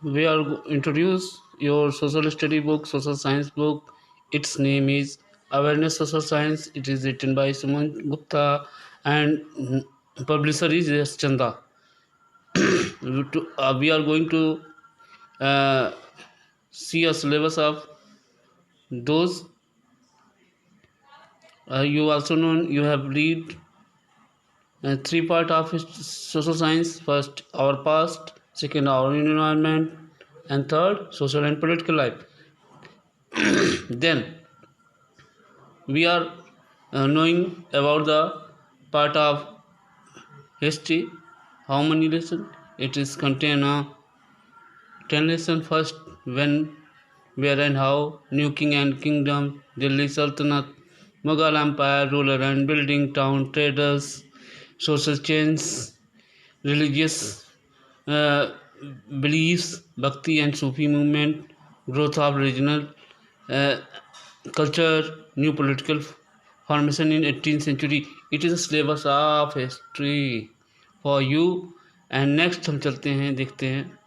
we are introduce your social study book, social science book. Its name is Awareness Social Science. It is written by Suman Gupta and publisher is S. Chanda. We are going to uh, see a syllabus of those. You also know you have read three part of social science. First, our past. Second, our environment, and third, social and political life. Then we are knowing about the part of history. How many lessons? It is contain 10 lessons. First, when, where and how, new king and kingdom, Delhi Sultanate, Mughal Empire, ruler and building, town traders, social change, religious uh, beliefs, Bhakti and Sufi movement, growth of regional uh, culture, new political formation in 18th century. It is a syllabus of history for you. And next हम चलते हैं, देखते हैं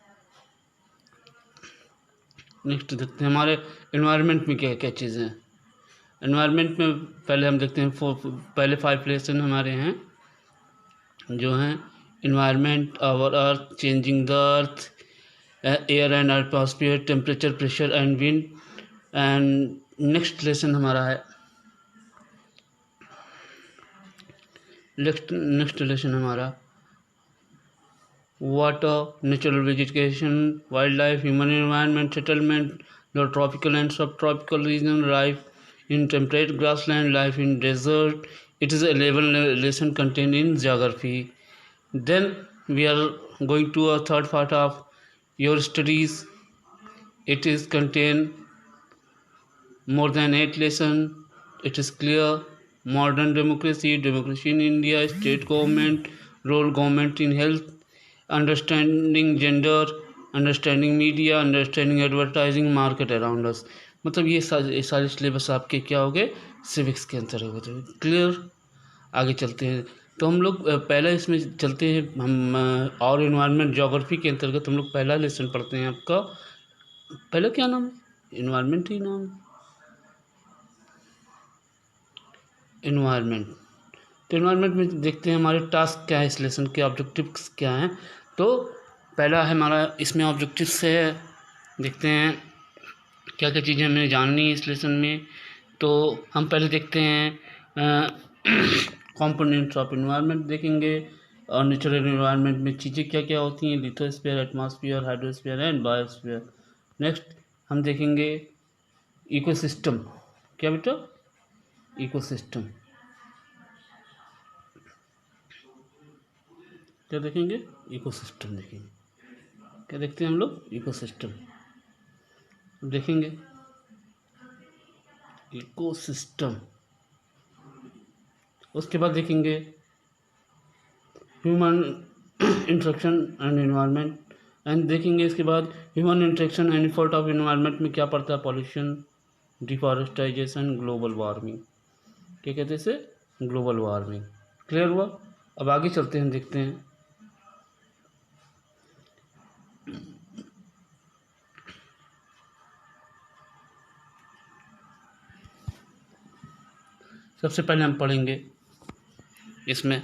next देखते हैं हमारे environment में क्या क्या चीज़ें हैं। इन्वायरमेंट में पहले हम देखते हैं पहले 5 लेसन हमारे हैं जो हैं environment, our earth, changing the earth, air and atmosphere, temperature, pressure and wind. And next lesson हमारा है नेक्स्ट लेसन हमारा water, natural vegetation, wildlife, human environment, settlement, the tropical and subtropical region, life in temperate grassland, life in desert. It is a 11 lesson contained in geography. Then we are going to a third part of your studies. It is contain more than 8 lesson. It is clear. Modern democracy, democracy in India, state government, role government in health, understanding gender, understanding media, understanding advertising, market around us. मतलब ये सारे syllabus आपके क्या हो गए, civics के अंतर्गत हो गए। क्लियर। आगे चलते हैं तो हम लोग पहला इसमें चलते हैं हम और इन्वायरमेंट ज्योग्राफी के अंतर्गत हम लोग पहला लेसन पढ़ते हैं। आपका पहला क्या नाम है? इन्वायरमेंट ही नाम है, इन्वायरमेंट। तो इन्वायरमेंट में देखते हैं हमारे टास्क क्या है, इस लेसन के ऑब्जेक्टिव्स क्या हैं। तो पहला है हमारा इसमें ऑब्जेक्टिव्स है, देखते हैं क्या क्या चीज़ें हमें जाननी है इस लेसन में। तो हम पहले देखते हैं कंपोनेंट्स ऑफ इन्वायरमेंट देखेंगे और नेचुरल इन्वायरमेंट में चीज़ें क्या क्या होती हैं, lithosphere, atmosphere, hydrosphere and biosphere. Next हम देखेंगे इकोसिस्टम। क्या बेटा? इकोसिस्टम क्या देखेंगे? इकोसिस्टम देखेंगे। क्या देखते हैं हम लोग? इकोसिस्टम देखेंगे। इकोसिस्टम उसके बाद देखेंगे human interaction and environment and देखेंगे इसके बाद human interaction and effort of environment में क्या पड़ता है, पॉल्यूशन, डिफॉरेस्टाइजेशन, ग्लोबल वार्मिंग। क्या कहते हैं इसे? Global warming. क्लियर हुआ? अब आगे चलते हैं, देखते हैं सबसे पहले हम पढ़ेंगे इसमें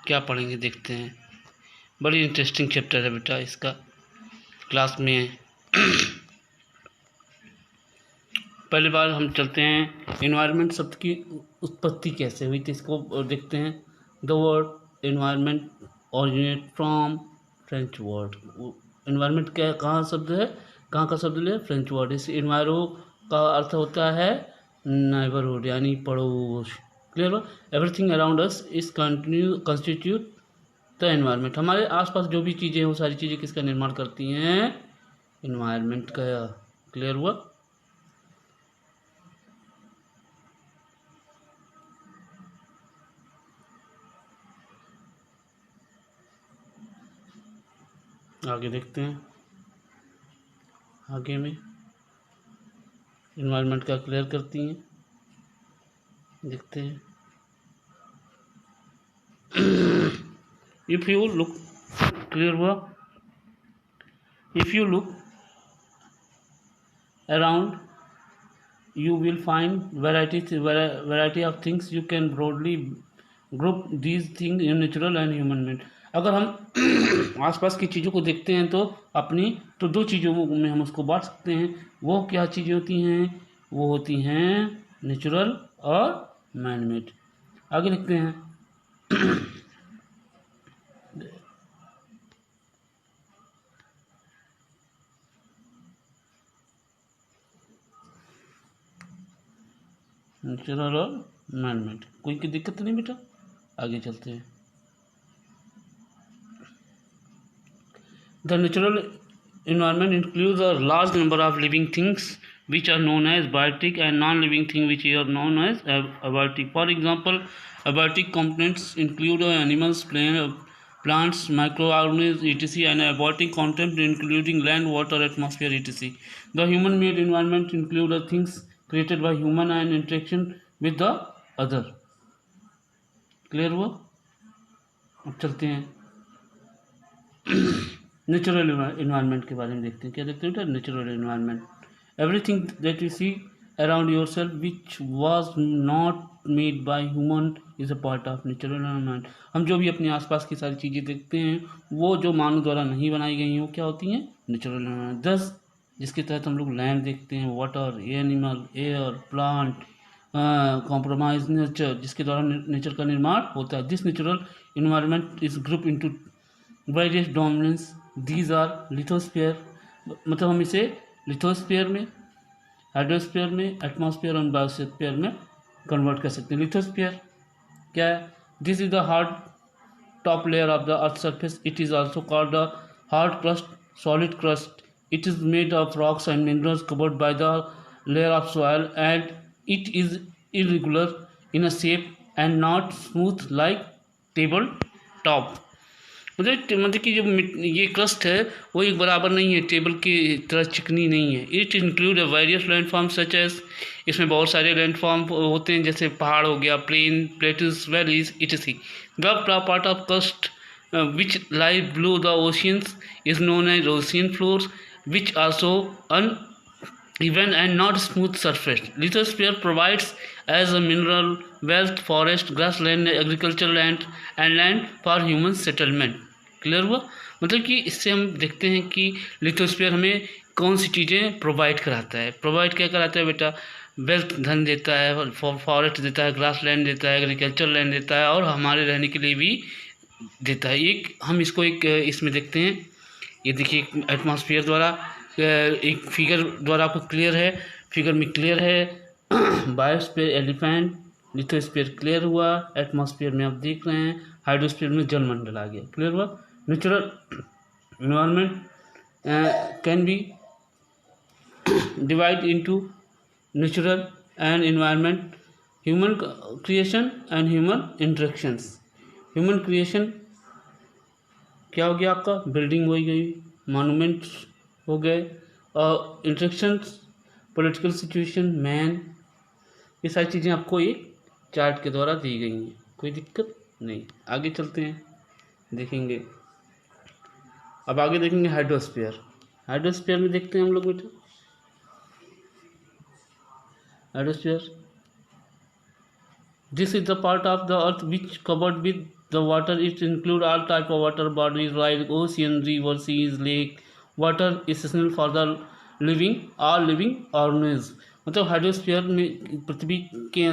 क्या पढ़ेंगे, देखते हैं। बड़ी इंटरेस्टिंग चैप्टर है बेटा इसका, क्लास में पहली बार हम चलते हैं इन्वायरमेंट शब्द की उत्पत्ति कैसे हुई थी, इसको देखते हैं। The word environment originate from French word. Environment क्या, कहाँ शब्द है, कहाँ का शब्द है? French word. इस इन्वायरो का अर्थ होता है नेबरहुड यानी पड़ोस। Clear? Everything around us is constitute the environment. हमारे आसपास जो भी चीज़ें हैं वो सारी चीज़ें किसका निर्माण करती हैं? एनवायरनमेंट का। क्लियर हुआ? आगे देखते हैं, आगे में एनवायरनमेंट का क्लियर करती हैं, देखते हैं। If you look क्लियर हुआ? If you look around you will find variety of things. You can broadly group these things in natural and human made. अगर हम आसपास की चीज़ों को देखते हैं तो दो चीज़ों में हम उसको बांट सकते हैं. वो क्या चीज़ें होती हैं? वो होती हैं नेचुरल और मैन मेड. आगे लिखते हैं. नेचुरल और मैन मेड. कोई की दिक्कत नहीं बेटा. आगे चलते हैं. The natural environment includes a large number of living things which are known as biotic and non-living things which are known as abiotic. For example, abiotic components include animals, plants, microorganisms, etc. and abiotic content including land, water, atmosphere, etc. The human-made environment includes things created by human and interaction with the other. Clear हुआ? अब चलते हैं natural environment के बारे में देखते हैं. क्या देखते हैं? Natural environment. Everything that you see around yourself which was not made by human is a part of natural environment. हम जो भी अपने आसपास की सारी चीज़ें देखते हैं वो जो मानव द्वारा नहीं बनाई गई हैं वो क्या होती हैं? Natural environment. दस जिसके तहत हम लोग लैंड देखते हैं, water, animal, air, plant, compromise nature जिसके द्वारा नेचर का निर्माण होता है. This natural environment is group into various domains. These are lithosphere. मतलब हम इसे लिथोस्फीयर में, हाइड्रोस्फीयर में, एटमॉस्फेयर और बायोस्फीयर में कन्वर्ट कर सकते हैं. लिथोस्फीयर क्या है? This is the hard top layer of the earth surface. It is also called the hard crust, solid crust. It is made of rocks and minerals covered by the layer of soil and it is irregular in a shape and not smooth like table top. मतलब कि जो ये crust है वो एक बराबर नहीं है, टेबल की तरह चिकनी नहीं है. It include various landform such as. इसमें बहुत सारे लैंडफॉर्म होते हैं जैसे पहाड़ हो गया, plain, plateaus, valleys, etc. The part of crust which lie below the oceans is known as ocean floors which also even and not smooth surface. Lithosphere provides as a mineral wealth, forest, grassland, agricultural land and land for human settlement. Clear हुआ? मतलब कि इससे हम देखते हैं कि lithosphere हमें कौन सी चीज़ें प्रोवाइड कराता है. प्रोवाइड क्या कराता है बेटा? वेल्थ, धन देता है, फॉरेस्ट देता है, ग्रास लैंड देता है, एग्रीकल्चर लैंड देता है और हमारे रहने के लिए भी देता है. एक हम इसको एक इसमें देखते हैं. ये देखिए एटमॉस्फेयर द्वारा एक फिगर द्वारा आपको क्लियर है. फिगर में क्लियर है. बायोस्फीयर एलिफेंट, लिथोस्फीयर क्लियर हुआ. एटमॉस्फेयर में आप देख रहे हैं. हाइड्रोस्फीयर में जलमंडल आ गया. क्लियर हुआ? Natural environment can be divide into natural and environment, human creation and human interactions. Human creation क्या हो गया आपका? बिल्डिंग हो गई, मॉन्यूमेंट्स हो गए, और इंटरेक्शंस, पॉलिटिकल सिचुएशन, मैन. ये सारी चीज़ें आपको एक चार्ट के द्वारा दी गई हैं. कोई दिक्कत नहीं. आगे चलते हैं, देखेंगे. अब आगे देखेंगे हाइड्रोस्फीयर. हाइड्रोस्फीयर में देखते हैं हम लोग बेटा. Hydrosphere this is the part of the earth which covered with the water. It include all type of water bodies like ocean, river, seas, lake. Water essential for the living all living organism. मतलब hydrosphere में पृथ्वी के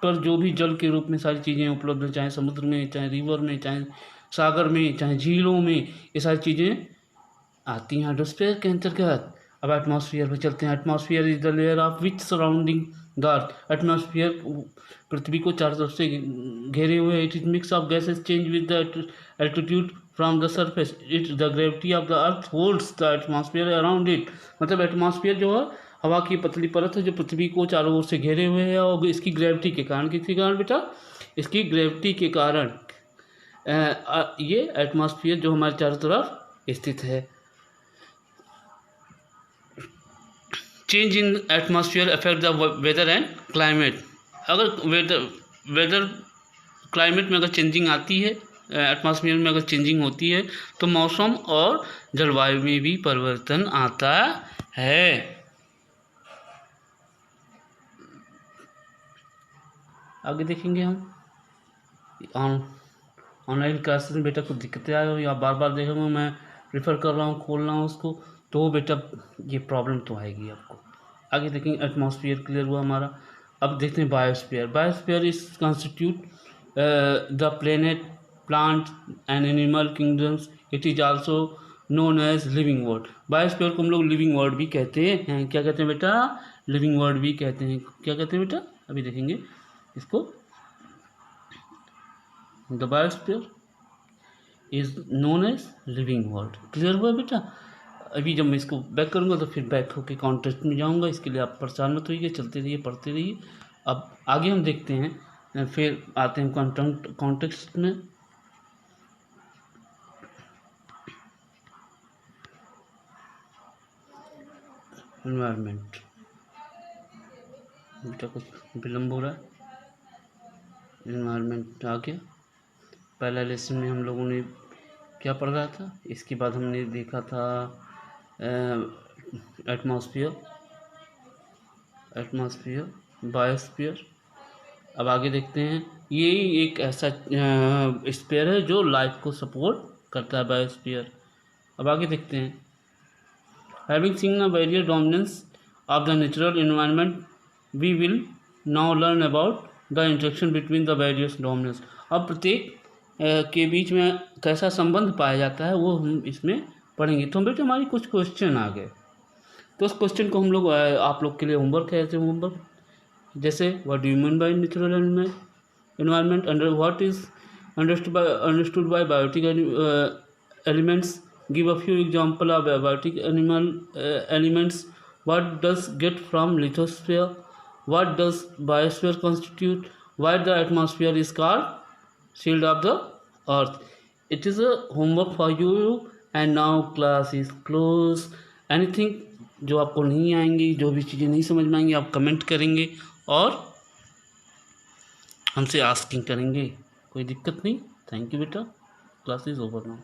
पर जो भी जल के रूप में सारी चीज़ें उपलब्ध हैं, चाहे समुद्र में, चाहे रिवर में, चाहे सागर में, चाहे झीलों में, ये सारी चीज़ें आती हैं हाइड्रोस्फीयर के अंतर्गत. अब एटमॉस्फेयर पे चलते हैं. Atmosphere is the layer of which surrounding the earth. Atmosphere पृथ्वी को चारों तरफ से घेरे हुए. It is mix of gases change with the altitude from the surface. It the gravity of the earth holds the atmosphere around it. मतलब atmosphere जो है हवा की पतली परत है जो पृथ्वी को चारों ओर से घेरे हुए है, और इसकी ग्रेविटी के कारण, किसके कारण बेटा? इसकी ग्रेविटी के कारण ये एटमॉस्फेयर जो हमारे चारों तरफ स्थित है. Change in atmosphere affect the weather and climate. अगर वेदर क्लाइमेट में अगर चेंजिंग आती है एटमॉस्फेयर में अगर चेंजिंग होती है तो मौसम और जलवायु में भी परिवर्तन आता है। आगे देखेंगे हम ऑनलाइन क्लासेस में बेटा कुछ दिक्कतें आ रही हो या बार बार देखूँगा, मैं प्रेफर कर रहा हूँ खोल रहा हूँ उसको, तो बेटा ये प्रॉब्लम तो आएगी आपको। आगे देखेंगे एटमॉस्फेयर क्लियर हुआ हमारा। अब देखते हैं biosphere. Biosphere is constitute the planet, plant and animal kingdoms. It is also known as living world. Biosphere को हम लोग लिविंग वर्ल्ड भी कहते हैं। क्या कहते हैं बेटा? लिविंग वर्ल्ड भी कहते हैं। क्या कहते हैं बेटा? अभी देखेंगे इसको। The biosphere is known as living world. Clear हुआ बेटा? अभी जब मैं इसको बैक करूँगा तो फिर बैक होकर कॉन्टेक्स्ट में जाऊँगा, इसके लिए आप परेशान मत होइए, चलते रहिए, पढ़ते रहिए। अब आगे हम देखते हैं, फिर आते हैं कॉन्टेक्स्ट में। एनवायरनमेंट, बेटा कुछ विलम्ब हो रहा है। एनवायरनमेंट आ गया। पहला लेसन में हम लोगों ने क्या पढ़ रहा था, इसके बाद हमने देखा था एटमॉस्फेयर, बायोस्फीयर। अब आगे देखते हैं, ये एक ऐसा स्फीयर है जो लाइफ को सपोर्ट करता है, बायोस्फीयर। अब आगे देखते हैं, having seen a various dominance of the natural environment we will now learn about the interaction between the various dominance. अब प्रत्येक के बीच में कैसा संबंध पाया जाता है वो हम इसमें पढ़ेंगे। तो बेटे हमारी कुछ क्वेश्चन आ गए, तो उस क्वेश्चन को हम लोग आप लोग के लिए होमवर्क है, ऐसे होमवर्क जैसे what do you mean by natural environment, under what is understood by biotic elements, give a few example of biotic animal elements, what does get from lithosphere, what does biosphere constitute, why the atmosphere is called shield of the earth. It is a homework for you and now class is closed. Anything जो आपको नहीं आएंगी, जो भी चीज़ें नहीं समझ में आएंगी, आप कमेंट करेंगे और हमसे आस्किंग करेंगे, कोई दिक्कत नहीं। थैंक यू बेटा, क्लास इज ओवर नाउ।